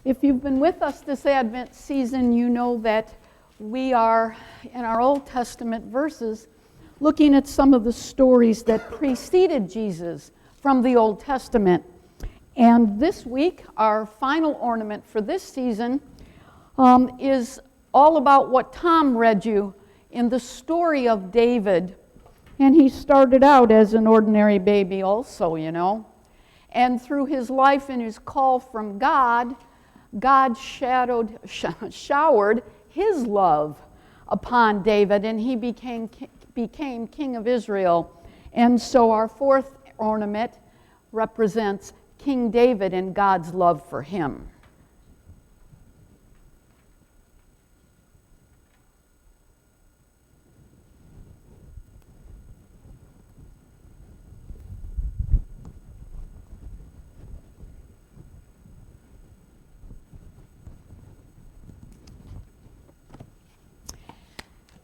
If you've been with us this Advent season, you know that we are, in our Old Testament verses, looking at some of the stories that preceded Jesus from the Old Testament. And this week, our final ornament for this season is all about what Tom read you in the story of David. And he started out as an ordinary baby also, you know. And through his life and his call from God, God showered his love upon David, and he became king of Israel. And so our fourth ornament represents King David and God's love for him.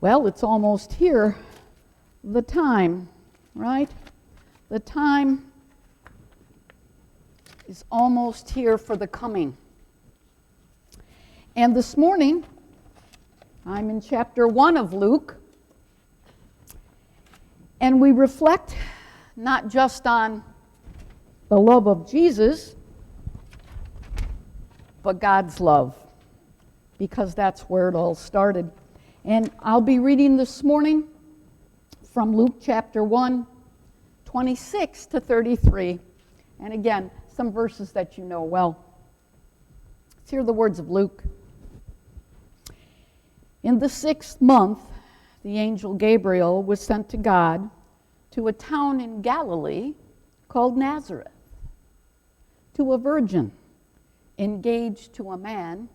Well, it's almost here, the time, right? The time is almost here for the coming. And this morning, I'm in chapter 1 of Luke, and we reflect not just on the love of Jesus, but God's love, because that's where it all started. And I'll be reading this morning from Luke chapter 1, 26 to 33. And again, some verses that you know well. Let's hear the words of Luke. In the 6th month, the angel Gabriel was sent to God to a town in Galilee called Nazareth, to a virgin engaged to a man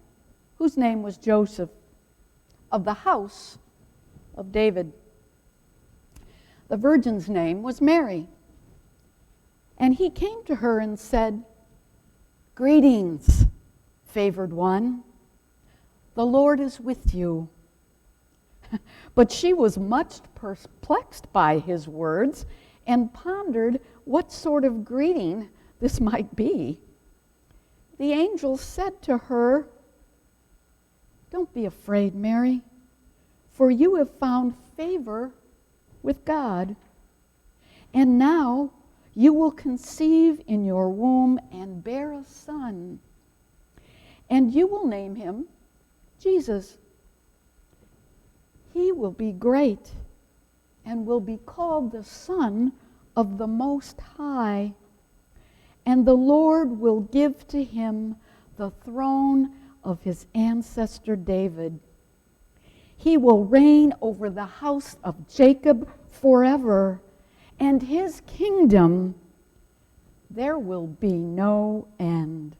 whose name was Joseph, of the house of David. The virgin's name was Mary. And he came to her and said, "Greetings, favored one. The Lord is with you." But she was much perplexed by his words and pondered what sort of greeting this might be. The angel said to her, "Don't be afraid, Mary, for you have found favor with God. And now you will conceive in your womb and bear a son, and you will name him Jesus. He will be great and will be called the Son of the Most High, and the Lord will give to him the throne of his ancestor David. He will reign over the house of Jacob forever, and his kingdom there will be no end."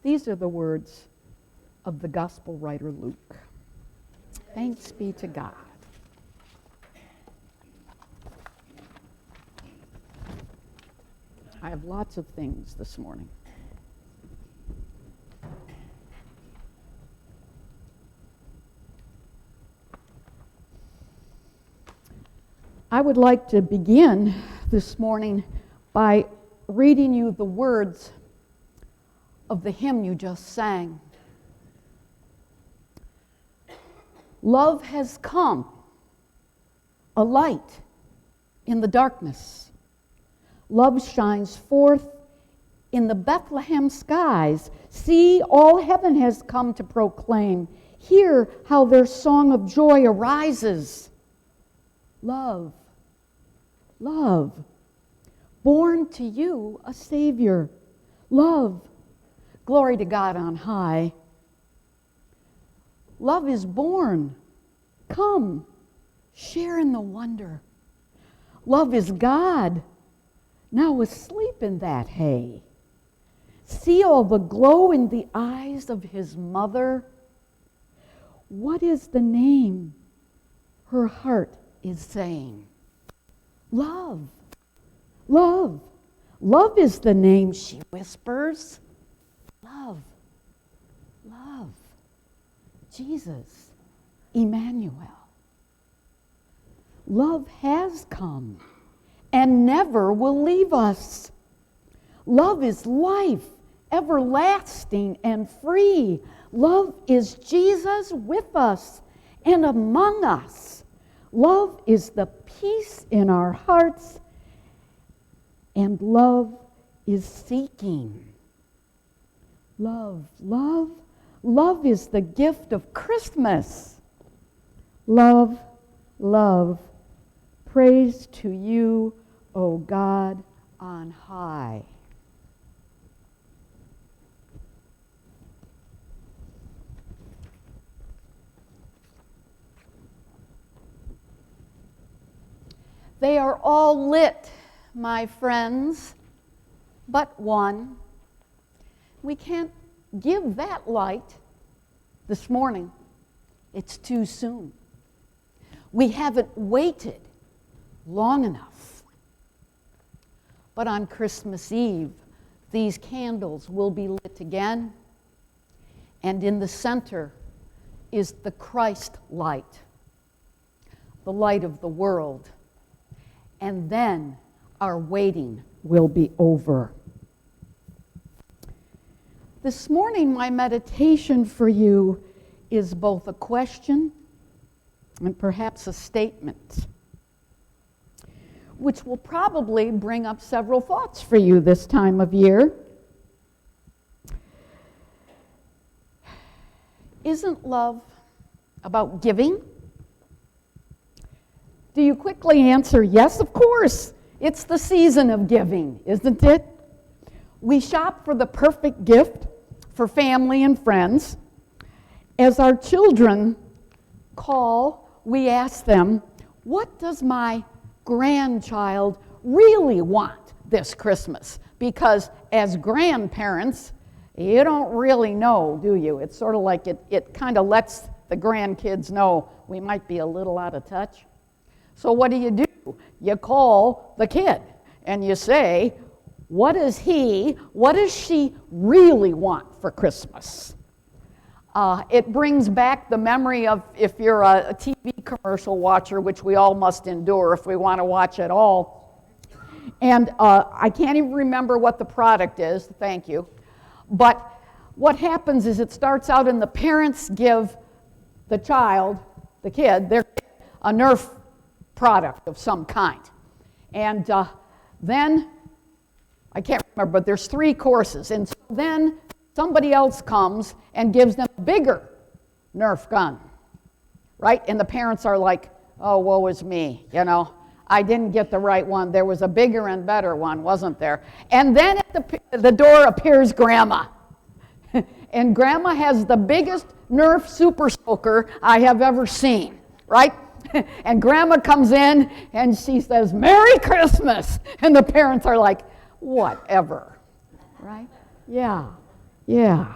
These are the words of the gospel writer Luke. Thanks be to God. I have lots of things this morning. I would like to begin this morning by reading you the words of the hymn you just sang. Love has come, a light in the darkness. Love shines forth in the Bethlehem skies. See, all heaven has come to proclaim. Hear how their song of joy arises. Love, love, born to you a Savior. Love, glory to God on high. Love is born. Come, share in the wonder. Love is God, now asleep in that hay. See all the glow in the eyes of his mother. What is the name her heart is saying? Love, love, love is the name she whispers. Love, love, Jesus, Emmanuel. Love has come and never will leave us. Love is life everlasting and free. Love is Jesus with us and among us. Love is the peace in our hearts, and love is seeking. Love, love, love is the gift of Christmas. Love, love, praise to you, O God on high. They are all lit, my friends, but one. We can't give that light this morning. It's too soon. We haven't waited long enough. But on Christmas Eve, these candles will be lit again, and in the center is the Christ light, the light of the world. And then our waiting will be over. This morning, my meditation for you is both a question and perhaps a statement, which will probably bring up several thoughts for you this time of year. Isn't love about giving? Do you quickly answer, yes, of course. It's the season of giving, isn't it? We shop for the perfect gift for family and friends. As our children call, we ask them, what does my grandchild really want this Christmas? Because as grandparents, you don't really know, do you? It's sort of like it kind of lets the grandkids know we might be a little out of touch. So what do? You call the kid and you say, what does she really want for Christmas? It brings back the memory of if you're a TV commercial watcher, which we all must endure if we want to watch it all. And I can't even remember what the product is, thank you. But what happens is it starts out and the parents give the child, the kid, a Nerf product of some kind. And then, I can't remember, but there's 3 courses. And so then somebody else comes and gives them a bigger Nerf gun, right? And the parents are like, oh, woe is me, I didn't get the right one. There was a bigger and better one, wasn't there? And then at the door appears Grandma. And Grandma has the biggest Nerf Super Soaker I have ever seen, right? And Grandma comes in and she says, Merry Christmas! And the parents are like, whatever, right? Yeah.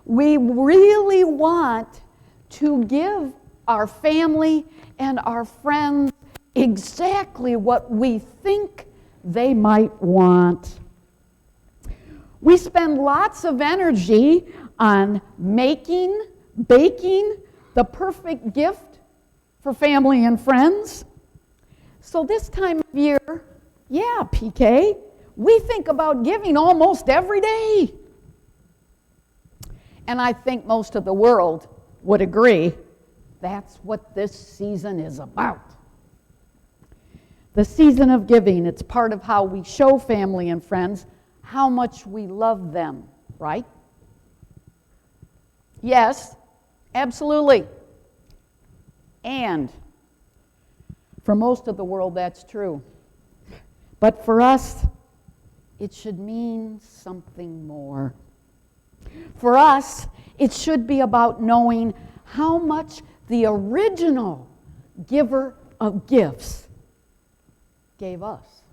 We really want to give our family and our friends exactly what we think they might want. We spend lots of energy on baking the perfect gift for family and friends. So this time of year, yeah, PK, we think about giving almost every day. And I think most of the world would agree that's what this season is about. The season of giving, it's part of how we show family and friends how much we love them, right? Yes, absolutely. And for most of the world, that's true. But for us, it should mean something more. For us, it should be about knowing how much the original giver of gifts gave us.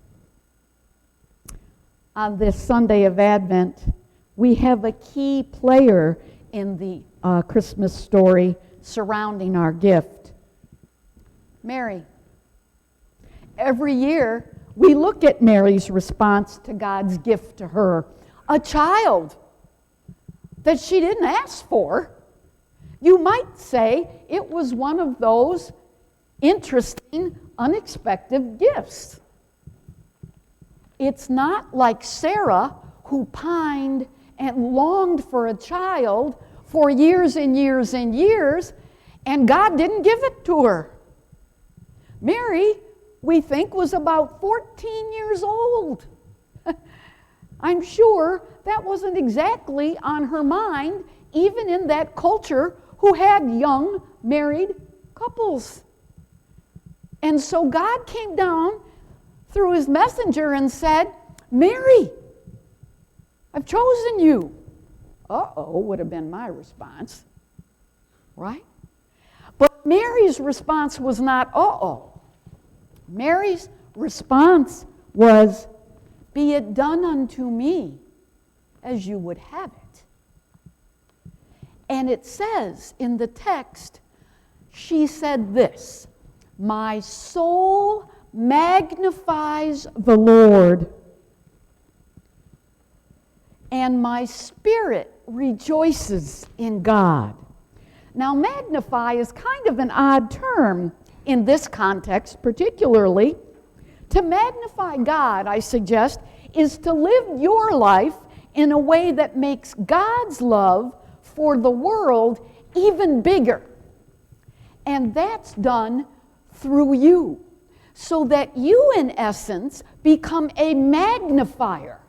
On this Sunday of Advent, we have a key player in the Christmas story surrounding our gift. Mary. Every year, we look at Mary's response to God's gift to her, a child that she didn't ask for. You might say it was one of those interesting, unexpected gifts. It's not like Sarah, who pined and longed for a child for years and years and years, and God didn't give it to her. Mary, we think, was about 14 years old. I'm sure that wasn't exactly on her mind, even in that culture who had young married couples. And so God came down through his messenger and said, Mary, I've chosen you. Uh-oh, would have been my response, right? But Mary's response was not, uh-oh. Mary's response was, be it done unto me as you would have it. And it says in the text, she said this, my soul magnifies the Lord, and my spirit rejoices in God. Now, magnify is kind of an odd term in this context, particularly. To magnify God, I suggest, is to live your life in a way that makes God's love for the world even bigger. And that's done through you, so that you, in essence, become a magnifier.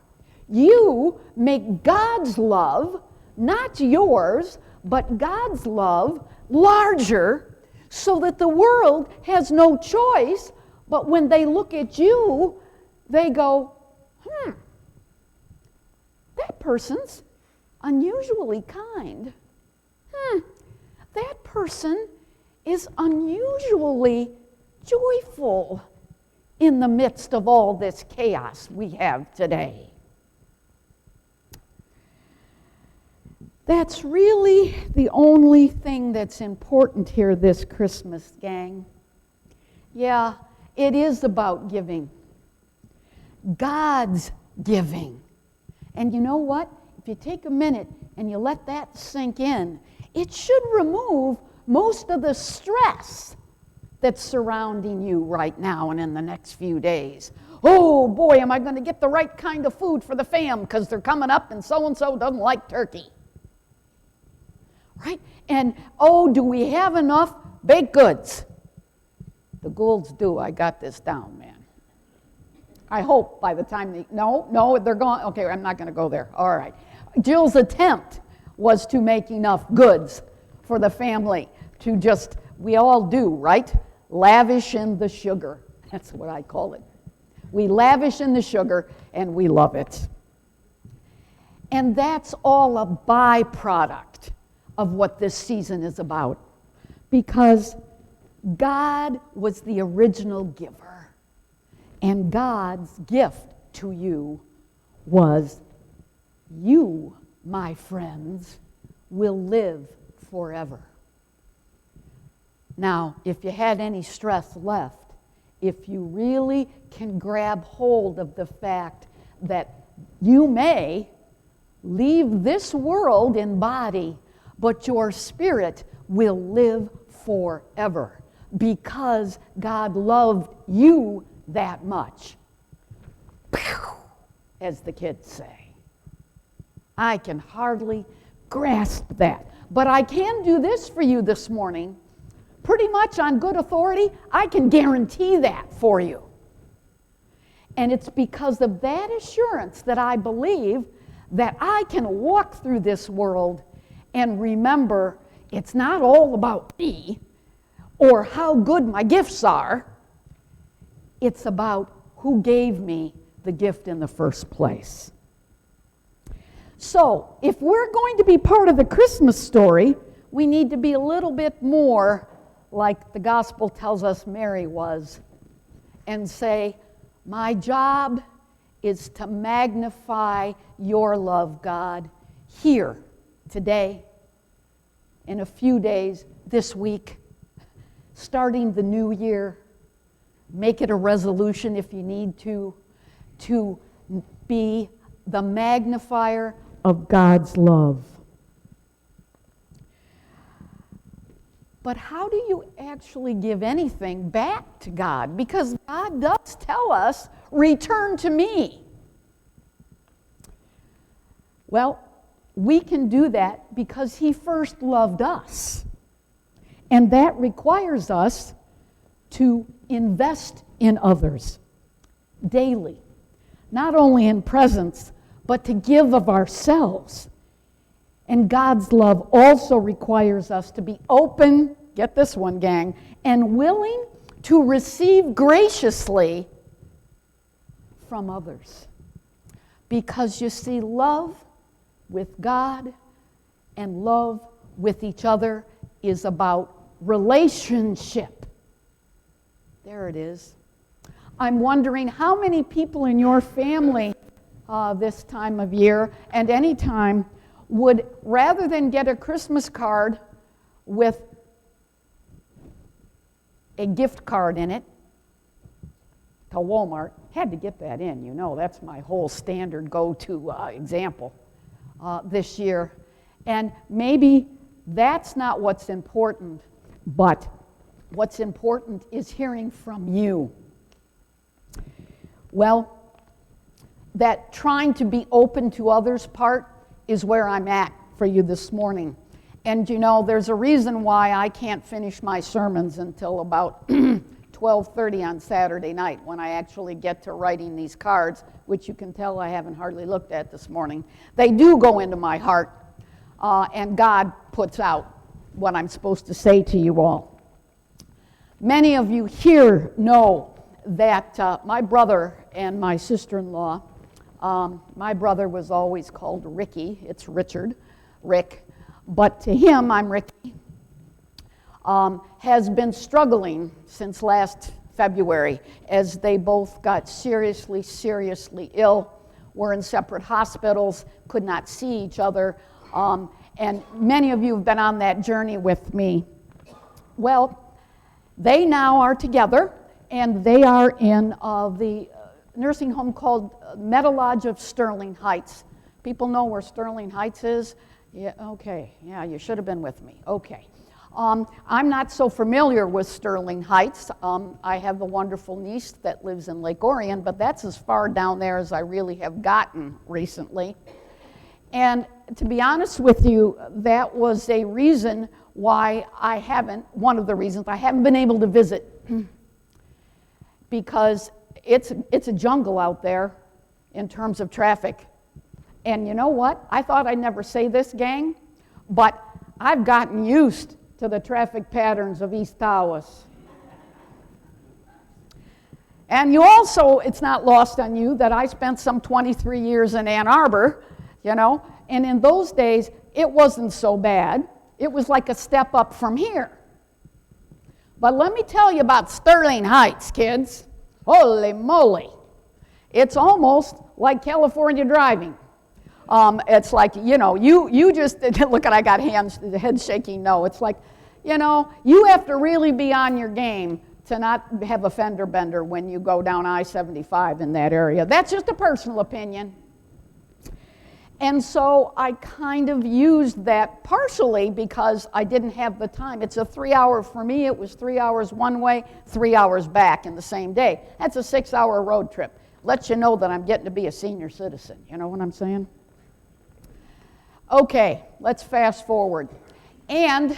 You make God's love, not yours, but God's love, larger, so that the world has no choice, but when they look at you, they go, that person's unusually kind. That person is unusually joyful in the midst of all this chaos we have today. That's really the only thing that's important here this Christmas, gang. Yeah, it is about giving. God's giving. And you know what? If you take a minute and you let that sink in, it should remove most of the stress that's surrounding you right now and in the next few days. Oh boy, am I going to get the right kind of food for the fam because they're coming up and so doesn't like turkey. Right? And oh, do we have enough baked goods? The Goulds do. I got this down, man. I hope by the time they're gone. Okay, I'm not going to go there. All right. Jill's attempt was to make enough goods for the family to just, we all do, right? Lavish in the sugar. That's what I call it. We lavish in the sugar and we love it. And that's all a byproduct of what this season is about, because God was the original giver, and God's gift to you was, you, my friends, will live forever. Now, if you had any stress left, if you really can grab hold of the fact that you may leave this world in body, but your spirit will live forever because God loved you that much. As the kids say. I can hardly grasp that. But I can do this for you this morning. Pretty much on good authority, I can guarantee that for you. And it's because of that assurance that I believe that I can walk through this world and remember it's not all about me or how good my gifts are. It's about who gave me the gift in the first place. So, if we're going to be part of the Christmas story, we need to be a little bit more like the gospel tells us Mary was, and say, my job is to magnify your love, God, here, today, in a few days, this week, starting the new year. Make it a resolution if you need to be the magnifier of God's love. But how do you actually give anything back to God? Because God does tell us, return to me. Well, we can do that because he first loved us. And that requires us to invest in others daily, not only in presence, but to give of ourselves. And God's love also requires us to be open, get this one, gang, and willing to receive graciously from others. Because you see, love with God and love with each other is about relationship. There it is. I'm wondering how many people in your family this time of year and any time would, rather than get a Christmas card with a gift card in it to Walmart, had to get that in, you know, that's my whole standard go-to example this year. And maybe that's not what's important, but what's important is hearing from you. Well, that trying to be open to others part is where I'm at for you this morning. And you know, there's a reason why I can't finish my sermons until about 12:30 on Saturday night when I actually get to writing these cards, which you can tell I haven't hardly looked at this morning. They do go into my heart, and God puts out what I'm supposed to say to you all. Many of you here know that my brother and my sister-in-law, my brother was always called Ricky. It's Rick. But to him, I'm Ricky, has been struggling since last February as they both got seriously ill, were in separate hospitals, could not see each other, and many of you have been on that journey with me. Well, they now are together, and they are in the nursing home called Meadowlodge of Sterling Heights. People know where Sterling Heights is? Yeah, okay. Yeah, you should have been with me. Okay. I'm not so familiar with Sterling Heights. I have a wonderful niece that lives in Lake Orion, but that's as far down there as I really have gotten recently. And to be honest with you, that was a reason why one of the reasons I haven't been able to visit. Because it's a jungle out there in terms of traffic. And you know what? I thought I'd never say this, gang, but I've gotten used to the traffic patterns of East Tawas. And you also, it's not lost on you that I spent some 23 years in Ann Arbor, you know, and in those days, it wasn't so bad. It was like a step up from here. But let me tell you about Sterling Heights, kids. Holy moly. It's almost like California driving. It's like, you know, you just, look at, I got head shaking, no. It's like, you know, you have to really be on your game to not have a fender bender when you go down I-75 in that area. That's just a personal opinion. And so I kind of used that partially because I didn't have the time. It's a 3-hour, for me, it was 3 hours one way, 3 hours back in the same day. That's a 6-hour road trip. Lets you know that I'm getting to be a senior citizen. You know what I'm saying? Okay, let's fast forward. And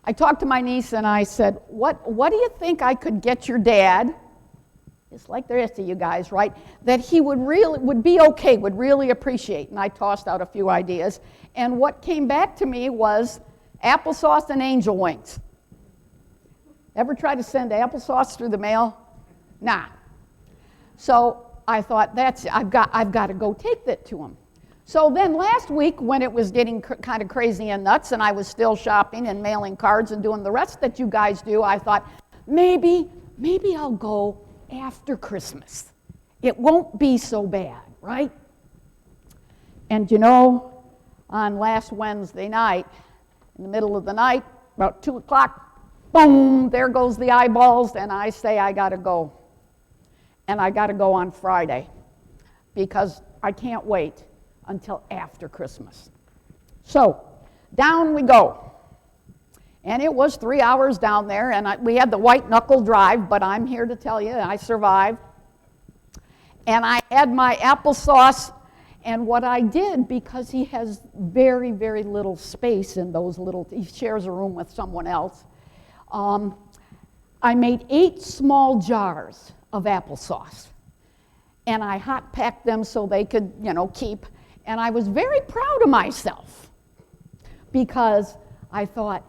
I talked to my niece and I said, what do you think I could get your dad, just like the rest of you guys, right, that he would be okay, would really appreciate? And I tossed out a few ideas. And what came back to me was applesauce and angel wings. Ever try to send applesauce through the mail? Nah. So I thought, I've got to go take that to him. So then last week, when it was getting kind of crazy and nuts, and I was still shopping and mailing cards and doing the rest that you guys do, I thought, maybe I'll go after Christmas. It won't be so bad, right? And you know, on last Wednesday night, in the middle of the night, about 2 o'clock, boom, there goes the eyeballs, and I say I got to go. And I got to go on Friday because I can't wait until after Christmas. So, down we go. And it was 3 hours down there, and we had the white knuckle drive, but I'm here to tell you I survived. And I had my applesauce And what I did, because he has very, very little space in those little, he shares a room with someone else, I made 8 small jars of applesauce. And I hot packed them so they could, keep. And I was very proud of myself because I thought,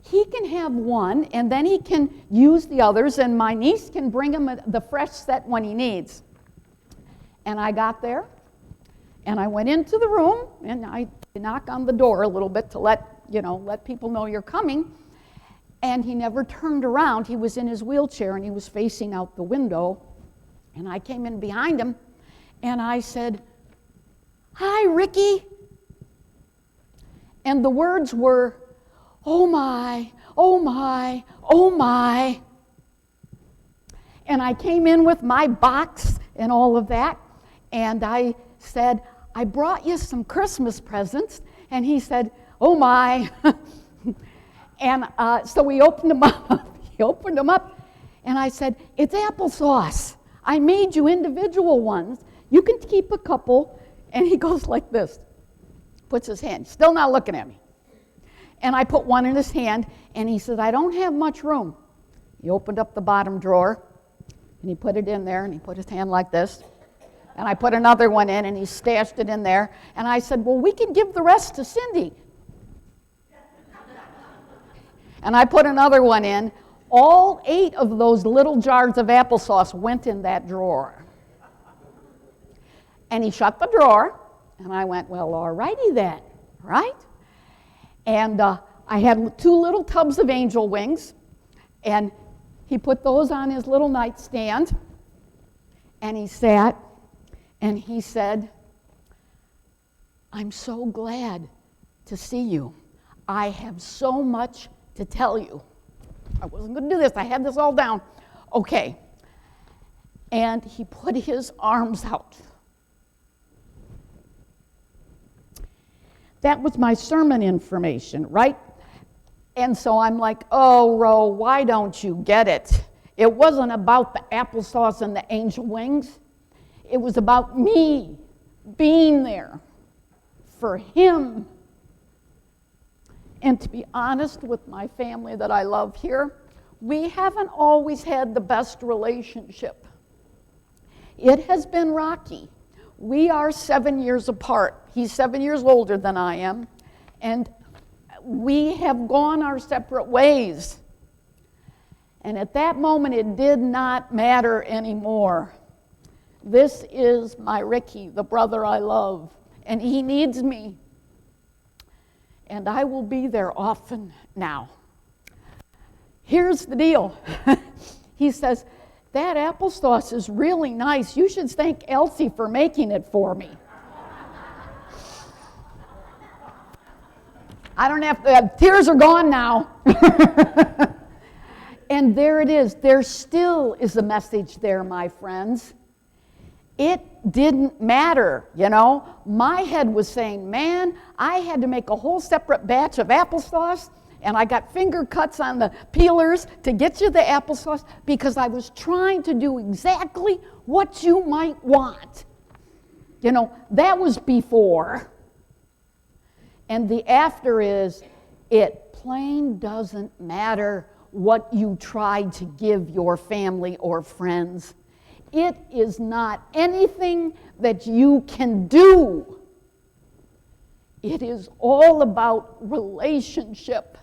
he can have one, and then he can use the others, and my niece can bring him the fresh set when he needs. And I got there, and I went into the room, and I knock on the door a little bit to let people know you're coming. And he never turned around. He was in his wheelchair, and he was facing out the window. And I came in behind him, and I said, "Hi, Ricky." And the words were, "Oh my, oh my, oh my." And I came in with my box and all of that, and I said, "I brought you some Christmas presents." And he said, "Oh my." And so we opened them up. He opened them up, and I said, "It's applesauce. I made you individual ones. You can keep a couple." And he goes like this, puts his hand, still not looking at me. And I put one in his hand, and he said, "I don't have much room." He opened up the bottom drawer, and he put it in there, and he put his hand like this. And I put another one in, and he stashed it in there. And I said, "Well, we can give the rest to Cindy." And I put another one in. All 8 of those little jars of applesauce went in that drawer. And he shut the drawer, and I went, "Well, all righty then," right? And I had 2 little tubs of angel wings, and he put those on his little nightstand, and he sat, and he said, "I'm so glad to see you. I have so much to tell you." I wasn't going to do this. I had this all down. Okay. And he put his arms out. That was my sermon information, right? And so I'm like, "Oh, Ro, why don't you get it? It wasn't about the applesauce and the angel wings. It was about me being there for him." And to be honest with my family that I love here, we haven't always had the best relationship. It has been rocky. We are 7 years apart. He's 7 years older than I am, and we have gone our separate ways. And at that moment, it did not matter anymore. This is my Ricky, the brother I love, and he needs me. And I will be there often now. Here's the deal. He says, "That applesauce is really nice. You should thank Elsie for making it for me." I don't have to, tears are gone now. And there it is. There still is a message there, my friends. It didn't matter, My head was saying, "Man, I had to make a whole separate batch of applesauce, and I got finger cuts on the peelers to get you the applesauce because I was trying to do exactly what you might want." That was before. And the after is, it plain doesn't matter what you tried to give your family or friends. It is not anything that you can do. It is all about relationship.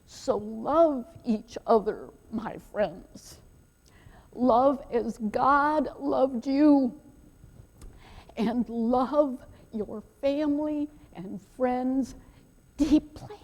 So love each other, my friends. Love as God loved you. And love your family and friends deeply.